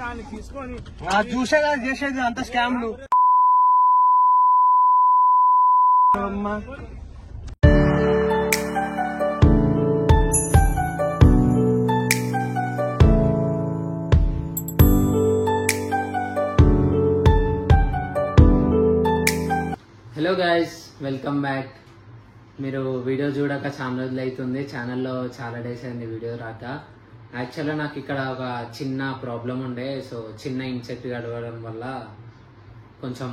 తీసుకొని చూసే కదా చేసేది అంత స్కామ్లు. Hello guys, welcome back. మీరు వీడియో చూడక చాలా రోజులు అవుతుంది, ఛానల్లో చాలా డేస్ అయింది వీడియో రాక. యాక్చువల్గా నాకు ఇక్కడ ఒక చిన్న ప్రాబ్లం ఉండే, సో చిన్న ఇన్సెక్ట్ గడవడం వల్ల కొంచెం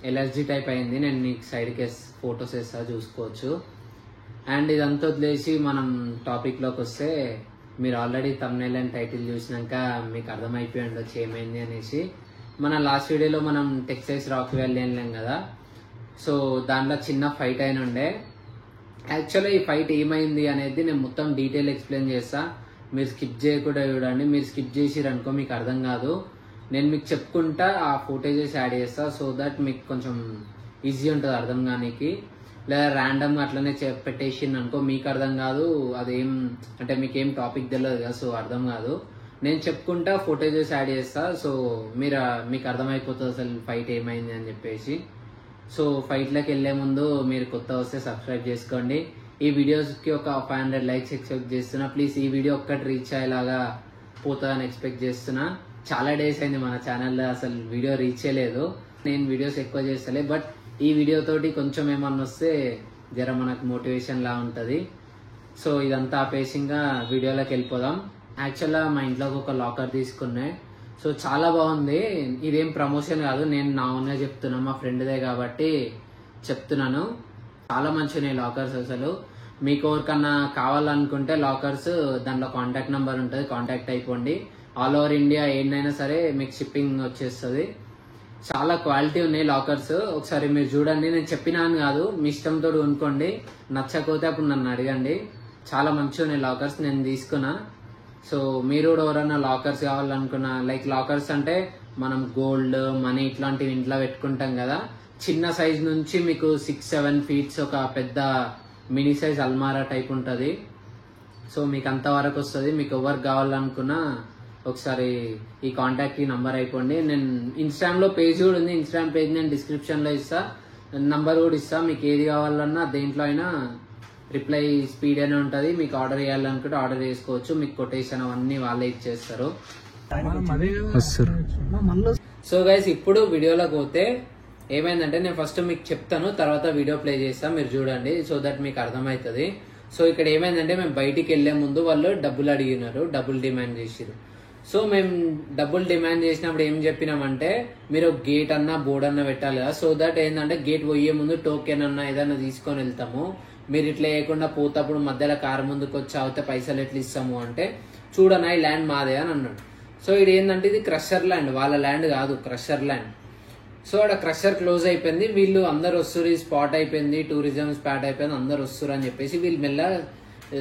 ఎలర్జీ టైప్ అయింది. నేను మీకు సైడ్కి ఫొటోస్ వేస్తా, చూసుకోవచ్చు. అండ్ ఇదంతా వదిలేసి మనం టాపిక్లోకి వస్తే, మీరు ఆల్రెడీ థంబ్నెయిల్ అండ్ టైటిల్ చూసినాక మీకు అర్థమైపోయి ఉండొచ్చు ఏమైంది అనేసి. మన లాస్ట్ వీడియోలో మనం టెక్సైస్ రాక్ వ్యాలీ వెళ్ళాం కదా, సో దాంట్లో చిన్న ఫైట్ అయిన ఉండే. యాక్చువల్గా ఈ ఫైట్ ఏమైంది అనేది నేను మొత్తం డీటెయిల్ ఎక్స్ప్లెయిన్ చేస్తా, మీరు స్కిప్ చేయకుండా చూడండి. మీరు స్కిప్ చేసిరనుకో మీకు అర్థం కాదు. నేను మీకు చెప్పుకుంటా ఆ ఫోటేజెస్ యాడ్ చేస్తా, సో దట్ మీకు కొంచెం ఈజీ ఉంటుంది అర్థం కానీకి. లేదా ర్యాండమ్గా అట్లనే పెట్టేసి అనుకో మీకు అర్థం కాదు, అదేం అంటే మీకేం టాపిక్ తెలియదు కదా, సో అర్థం కాదు. నేను చెప్పుకుంటా ఫోటేజెస్ యాడ్ చేస్తా, సో మీకు అర్థమైపోతుంది అసలు ఫైట్ ఏమైంది అని చెప్పేసి. సో ఫైట్లోకి వెళ్లే ముందు మీరు కొత్త వస్తే సబ్స్క్రైబ్ చేసుకోండి. ఈ వీడియోస్కి ఒక 500 లైక్స్ ఎక్స్పెక్ట్ చేస్తున్నా. ప్లీజ్ ఈ వీడియో ఒక్కటి రీచ్ అయ్యేలాగా పోతుందని ఎక్స్పెక్ట్ చేస్తున్నా. చాలా డేస్ అయింది మన ఛానల్లో అసలు వీడియో రీచ్ అయ్యలేదు. నేను వీడియోస్ ఎక్కువ చేస్తలే, బట్ ఈ వీడియో తోటి కొంచెం ఏమన్నా వస్తే జర మనకు మోటివేషన్ లా ఉంటుంది. సో ఇదంతా ఆపేసింగా వీడియోలోకి వెళ్ళిపోదాం. యాక్చువల్గా మా ఇంట్లోకి ఒక లాకర్ తీసుకున్నా, సో చాలా బాగుంది. ఇదేం ప్రమోషన్ కాదు, నేను నా ఓన్గా చెప్తున్నా, మా ఫ్రెండ్దే కాబట్టి చెప్తున్నాను. చాలా మంచిగా లాకర్స్. అసలు మీకు ఎవరికన్నా కావాలనుకుంటే లాకర్స్, దాంట్లో కాంటాక్ట్ నెంబర్ ఉంటుంది, కాంటాక్ట్ అయిపోండి. ఆల్ ఓవర్ ఇండియా ఏంటైనా సరే మీకు షిప్పింగ్ వచ్చేస్తుంది. చాలా క్వాలిటీ ఉన్నాయి లాకర్స్, ఒకసారి మీరు చూడండి. నేను చెప్పినాను కాదు, మీ ఇష్టంతో కొనుక్కోండి. నచ్చకపోతే అప్పుడు నన్ను అడగండి. చాలా మంచిగా ఉన్నాయి లాకర్స్, నేను తీసుకున్నా. సో మీరు కూడా ఎవరైనా లాకర్స్ కావాలనుకున్నా, లైక్ లాకర్స్ అంటే మనం గోల్డ్, మనీ ఇట్లాంటివి ఇంట్లో పెట్టుకుంటాం కదా, చిన్న సైజ్ నుంచి మీకు 6-7 ఫీట్స్ ఒక పెద్ద మినీ సైజ్ అల్మారా టైప్ ఉంటుంది. సో మీకు అంతవరకు వస్తుంది. మీకు ఎవరికి కావాలనుకున్నా ఒకసారి ఈ కాంటాక్ట్ ఈ నంబర్ అయిపోండి. నేను ఇన్స్టాగ్రామ్లో పేజ్ కూడా ఉంది, ఇన్స్టాగ్రామ్ పేజ్ నేను డిస్క్రిప్షన్లో ఇస్తా, నంబర్ కూడా ఇస్తా. మీకు ఏది కావాలన్నా దేంట్లో అయినా రిప్లై స్పీడ్ అనే ఉంటుంది. మీకు ఆర్డర్ చేయాలనుకుంటే ఆర్డర్ చేసుకోవచ్చు. మీకు కొటేషన్ అవన్నీ వాళ్ళే ఇచ్చేస్తారు. సో గైస్, ఇప్పుడు వీడియోలోకి పోతే ఏమైందంటే, నేను ఫస్ట్ మీకు చెప్తాను, తర్వాత వీడియో ప్లే చేస్తాను, మీరు చూడండి, సో దట్ మీకు అర్థమవుతుంది. సో ఇక్కడ ఏమైందంటే, మేము బయటికి వెళ్లే ముందు వాళ్ళు డబ్బులు అడిగినారు, డబ్బులు డిమాండ్ చేసిరు. సో మేము డబ్బులు డిమాండ్ చేసినప్పుడు ఏం చెప్పినామంటే, మీరు గేట్ అన్నా బోర్డు అన్నా పెట్టాలి కదా, సో దట్ ఏంటంటే గేట్ పోయే ముందు టోకెన్ అన్నా ఏదన్నా తీసుకొని వెళ్తాము. మీరు ఇట్లా వేయకుండా పోతప్పుడు మధ్యలో కారు ముందుకు వచ్చి అవుతే పైసలు ఎట్లా ఇస్తాము అంటే, చూడనా ఈ ల్యాండ్ మాదే అని అన్నాడు. సో ఇది ఏంటంటే, ఇది క్రషర్ ల్యాండ్, వాళ్ళ ల్యాండ్ కాదు, క్రషర్ ల్యాండ్. సో అక్కడ క్రషర్ క్లోజ్ అయిపోయింది, వీళ్ళు అందరు వస్తురు, ఈ స్పాట్ అయిపోయింది, టూరిజం స్పాట్ అయిపోయింది, అందరు వస్తురు అని చెప్పేసి వీళ్ళు మెల్ల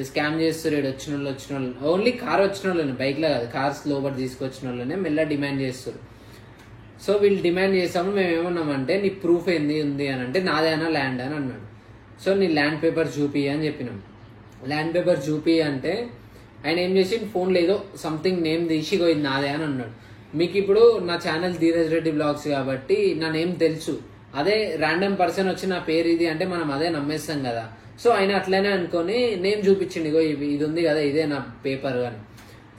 స్కామ్ చేస్తారు. వచ్చిన వాళ్ళు ఓన్లీ కార్ వచ్చిన వాళ్ళని, బైక్లో కాదు, కార్స్ లోపల తీసుకొచ్చిన వాళ్ళనే మెల్ల డిమాండ్ చేస్తారు. సో వీళ్ళు డిమాండ్ చేసాము. మేము ఏమన్నామంటే, నీ ప్రూఫ్ ఏంది ఉంది అని అంటే, నాదేనా ల్యాండ్ అని అన్నాడు. సో నీ ల్యాండ్ పేపర్ చూపి అని చెప్పినాం. ల్యాండ్ పేపర్ చూపి అంటే ఆయన ఏం చేసి ఫోన్లో ఏదో సంథింగ్ నేమ్ తీసి పోయింది నాదే అని అన్నాడు. మీకు ఇప్పుడు నా ఛానల్ ధీరజ్ రెడ్డి బ్లాగ్స్ కాబట్టి నా నేమ్ తెలుసు. అదే ర్యాండమ్ పర్సన్ వచ్చి నా పేరు ఇది అంటే మనం అదే నమ్మేస్తాం కదా. సో ఆయన అట్లనే అనుకొని నేమ్ చూపించింది, ఇగో ఇది ఉంది కదా, ఇదే నా పేపర్ అని.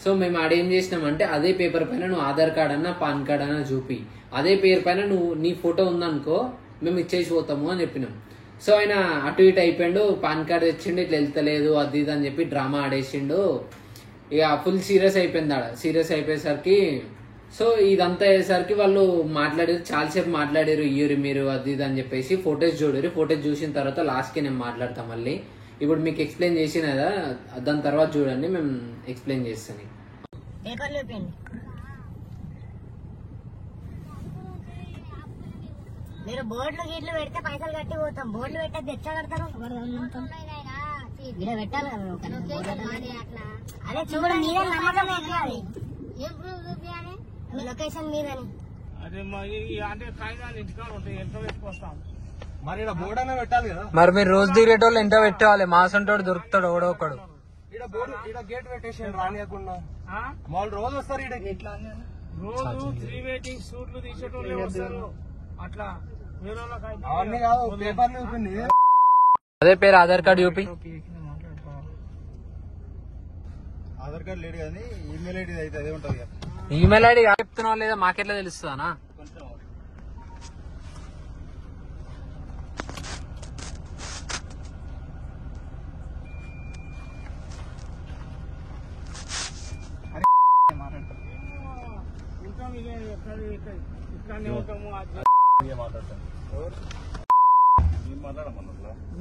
సో మేము ఆడేం చేసినామంటే, అదే పేపర్ పైన నువ్వు ఆధార్ కార్డ్ అన్నా పాన్ కార్డ్ అన్నా చూపి, అదే పేరు పైన నీ ఫోటో ఉందనుకో మేము ఇచ్చేసి పోతాము అని చెప్పినాం. సో ఆయన అటు ఇటు అయిపోయిండు, పాన్ కార్డ్ తెచ్చిండు, ఇట్లా వెళ్తలేదు అది ఇది అని చెప్పి డ్రామా ఆడేసిండు. ఇక ఫుల్ సీరియస్ అయిపోయింది ఆడ. సీరియస్ అయిపోయేసరికి, సో ఇదంతా అయ్యేసరికి వాళ్ళు మాట్లాడారు, చాలాసేపు మాట్లాడారు, ఇయ్యూరి మీరు అది ఇది అని చెప్పేసి. ఫోటోస్ చూడరు, ఫోటోస్ చూసిన తర్వాత లాస్ట్కి నేను మాట్లాడతాను మళ్ళీ. ఇప్పుడు మీకు ఎక్స్ప్లెయిన్ చేసిన కదా, దాని తర్వాత చూడండి, మేము ఎక్స్ప్లెయిన్ చేస్తాను. మీరు బోర్డులు గీట్లు పెడితే పైసలు కట్టి పోతాం, బోర్డులు పెట్టేది ఎట్లా కడతారు? ఇక్కడ పెట్టాలి కదా. అదే చూడ మీద నమ్మకం ఎక్కాలి, లొకేషన్ మీదని. మరి బోర్డు అన్నా పెట్టాలి కదా. మరి మీరు రోజు దిగేటోళ్ళు ఎంత పెట్టేవాళ్ళు, మాసంటోడు దొరుకుతాడు ఎవడో ఒకడు. గేట్ పెట్టేసి రానియకుండా వాళ్ళు రోజు వస్తారు. రోజు ప్రీ వెడ్డింగ్ షూట్లు తీసేటోళ్ళే వస్తారు అట్లా వేరే అవన్నీ కాదు పేపర్ చూపింది. అదే పేరు ఆధార్ కార్డు చూపి. ఆధార్ కార్డు లేడు కానీ ఈమెయిల్ ఐడి అయితే అదే ఉంటది కదా. ఈమెయిల్ ఐడి చెప్తున్నావు లేదా మాకెట్లా తెలుస్తుందా? ఉంటాం ఇక ఇక్కడనే ఉంటాము.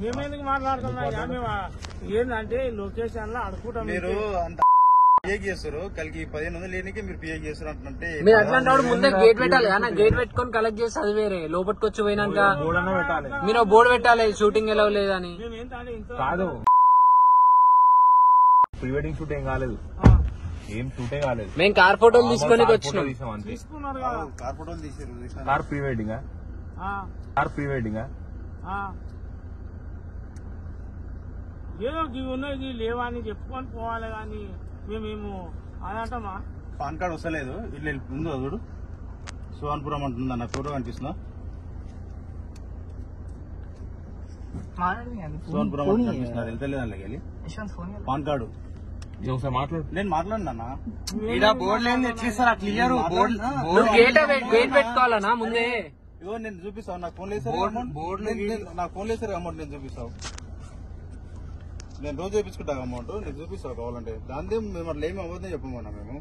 మేమెందుకు మాట్లాడుతున్నాం? మేము ఏంటంటే లొకేషన్ లో అడుకుంటాం. మీరు అంత పిఏ చేస్తారు కలిగి 1500 లేనికి మీరు పిఏ చేస్తారు అంటే మీరు అట్లాంటి ముందే గేట్ పెట్టాలి కదా. గేట్ పెట్టుకొని కలెక్ట్ చేసి అది వేరే. లోపలికి వచ్చి పోయినాక మీరు బోర్డు పెట్టాలి షూటింగ్ ఎలా లేదని. కాదు, ప్రీ వెడ్డింగ్ షూట్ ఏం కాలేదు, ఏం షూటే కాలేదు. మేము కార్ ఫోటోలు తీసుకొని వచ్చినాం. తీసుకున్నారు కదా. కార్ ఫోటోలు తీసారు. Car pre wedding, car pre wedding. ఏదో ఇవి ఉన్నాయి ఇవి లేవా అని చెప్పుకొని పోవాలి కానీ మేము అదంటామా? పాన్ కార్డ్ వస్తలేదు. ఇట్లా ఉందో చూడు, సుహాన్పురం అంటుందా నా ఫోటో కనిపిస్తుందా? సుహాన్పురం కనిపిస్తున్నా వెళ్తలేదు అందులోకి పాన్ కార్డు. ఒకసారి మాట్లాడు. నేను మాట్లాడినా ఇలా బోర్డు లేని ఎట్లిస్తారు క్లియర్ బోర్డు గేట్ పెట్టుకోవాలనా ముందే? ఇగో నేను చూపిస్తావు. నాకు ఫోన్ లేదు నాకు ఫోన్ లేదు అమౌంట్ నేను చూపిస్తావు. నేను రోజు చూపించుకుంటా అమౌంట్ నేను చూపిస్తావు కావాలంటే. దాంతో మేము అట్లా ఏమి అవ్వద్దని చెప్పమన్నా మేము.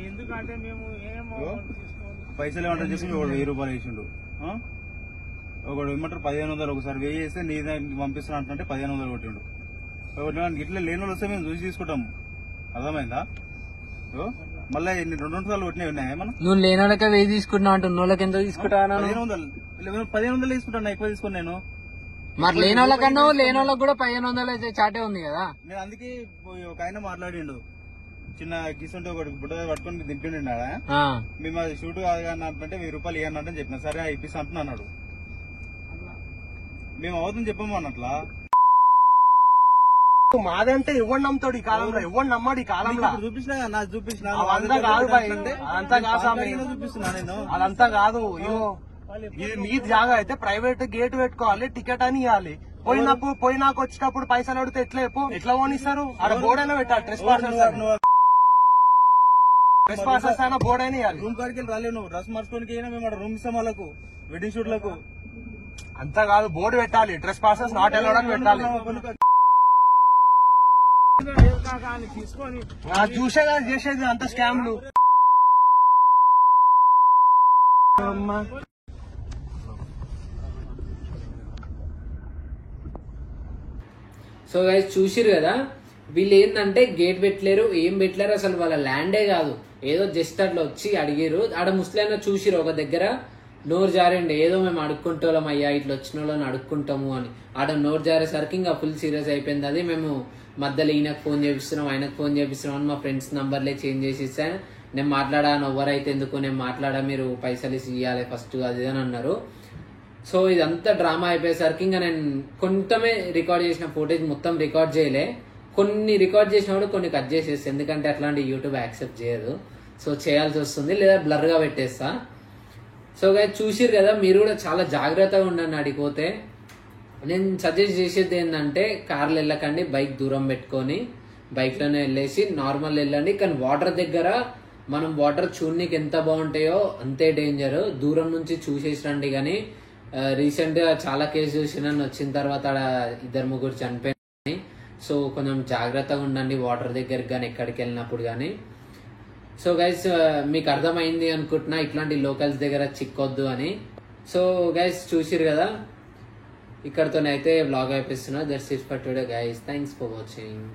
ఎందుకంటే మేము ఏమో పైసలు ఏమంటారు చెప్పి ఒకడు 1000 రూపాయలు వేసిండు. ఒకడు ఏమంటారు 1500 ఒకసారి 1000 వేస్తే నీ పంపిస్తున్నా అంటే 1500 కొట్టిండు. ఒకటి ఇట్లా లేని వాళ్ళు వస్తే మేము చూసి తీసుకుంటాం. అర్థమైందా? మళ్ళీ 2 సార్లు కొట్టినవి ఉన్నాయా మనం? నువ్వు లేనోళ్ళకే వెయ్యి తీసుకుంటున్నావు అంటే ఉన్నోళ్ళకి ఎంత తీసుకుంటావు? 1500 తీసుకుంటాను, ఎక్కువ తీసుకుని నేను. మరి లేనోళ్ళకన్నా లేనోళ్ళకి కూడా 1500 చాటే ఉంది కదా. నేను అందుకే ఒక ఆయన మాట్లాడిండు, చిన్న గీసుంటే ఒకటి బుట్ట పట్టుకొని దింపిండు. మేము అది షూట్ కాదు కానీ అంటే 1000 రూపాయలు ఇవ్వను అంటే చెప్పిన. సరే ఇప్పిస్తా అంటున్నా అన్నాడు. మేము అవుతుంది చెప్పాము అన్నట్లా. మాదంటే ఎవరు నమ్ముతాడు ఈ కాలంలో? ఎవరు నమ్మాడు ఈ కాలంలో? చూపించినా నాకు చూపించిన అదంతా కాదు భయ్, అదంతా కాదు స్వామి. చూపిస్తున్నా నేను. అదంతా కాదు. ఇది మీ జాగా అయితే ప్రైవేట్ గేట్ పెట్టుకోవాలి, టికెట్ అని ఇవ్వాలి. పోయినాక వచ్చేటప్పుడు పైసలు అడిగితే ఎట్లా పోనిస్తారు? అక్కడ బోర్డు అయినా పెట్టాలి. ట్రెస్ పాసెస్ అయినా బోర్డు అయినా ఇవ్వాలి. రూమ్ కాడికి వెళ్ళి రాలేవు. నువ్వు డ్రెస్ మార్చుకోనికి అయినా మేము అక్కడ రూమ్ ఇస్తాం వాళ్ళకు, వెడ్డింగ్ షూట్లకు. అంతా కాదు, బోర్డు పెట్టాలి. డ్రెస్ పాసెస్ నాట్ అలౌడ్ అని పెట్టాలి. తీసుకొని చూసే కదా చేసేది అంత స్కామ్లు. సో గైస్ చూసిరు కదా, వీళ్ళు ఏంటంటే గేట్ పెట్టలేరు, ఏం పెట్టలేరు, అసలు వాళ్ళ ల్యాండే కాదు. ఏదో జస్ట్ అట్లా వచ్చి అడిగారు. ఆడ ముస్లిం చూసిరు ఒక దగ్గర నోరు జారండి, ఏదో మేము అడుక్కుంటాం అయ్యా, ఇట్లా వచ్చిన వాళ్ళని అడుక్కుంటాము అని. ఆడ నోరు జారేసరికి ఇంకా ఫుల్ సీరియస్ అయిపోయింది. అది మేము మధ్యలో ఈయనకు ఫోన్ చేపిస్తున్నాం, ఆయనకు ఫోన్ చేపిస్తున్నాం అని మా ఫ్రెండ్స్ నంబర్లే చేంజ్ చేసి ఇస్తాను. నేను మాట్లాడాను, ఎవరైతే ఎందుకు నేను మాట్లాడా, మీరు పైసలు ఇవ్వాలి ఫస్ట్ అది అని అన్నారు. సో ఇదంతా డ్రామా అయిపోయేసరికి ఇంకా నేను కొంతమే రికార్డ్ చేసిన ఫోటేజ్ మొత్తం రికార్డ్ చేయలే. కొన్ని రికార్డ్ చేసినప్పుడు కొన్ని కట్ చేసేస్తాను, ఎందుకంటే అట్లాంటి యూట్యూబ్ యాక్సెప్ట్ చేయదు. సో చేయాల్సి వస్తుంది, లేదా బ్లర్గా పెట్టేస్తా. సో గైస్ చూసిరు కదా, మీరు కూడా చాలా జాగ్రత్తగా ఉండండి అడిగిపోతే. నేను సజెస్ట్ చేసేది ఏంటంటే కార్లు వెళ్ళకండి, బైక్ దూరం పెట్టుకొని బైక్లోనే వెళ్ళేసి నార్మల్ వెళ్ళండి. కానీ వాటర్ దగ్గర మనం వాటర్ చూడనీకి ఎంత బాగుంటాయో అంతే డేంజర్. దూరం నుంచి చూసేసి రండి. కానీ రీసెంట్ గా చాలా కేసు చూసిన వచ్చిన తర్వాత 2-3 చనిపోయినాయి. సో కొంచెం జాగ్రత్తగా ఉండండి వాటర్ దగ్గరికి కానీ ఎక్కడికి వెళ్ళినప్పుడు కానీ. సో గైస్ మీకు అర్థమైంది అనుకుంటున్నా ఇట్లాంటి లోకల్స్ దగ్గర చిక్కొద్దు అని. సో గైస్ చూసిరు కదా, ఇక్కడతోనైతే వ్లాగ్ అయిపోతున్నా. That's it for today guys, thanks for watching.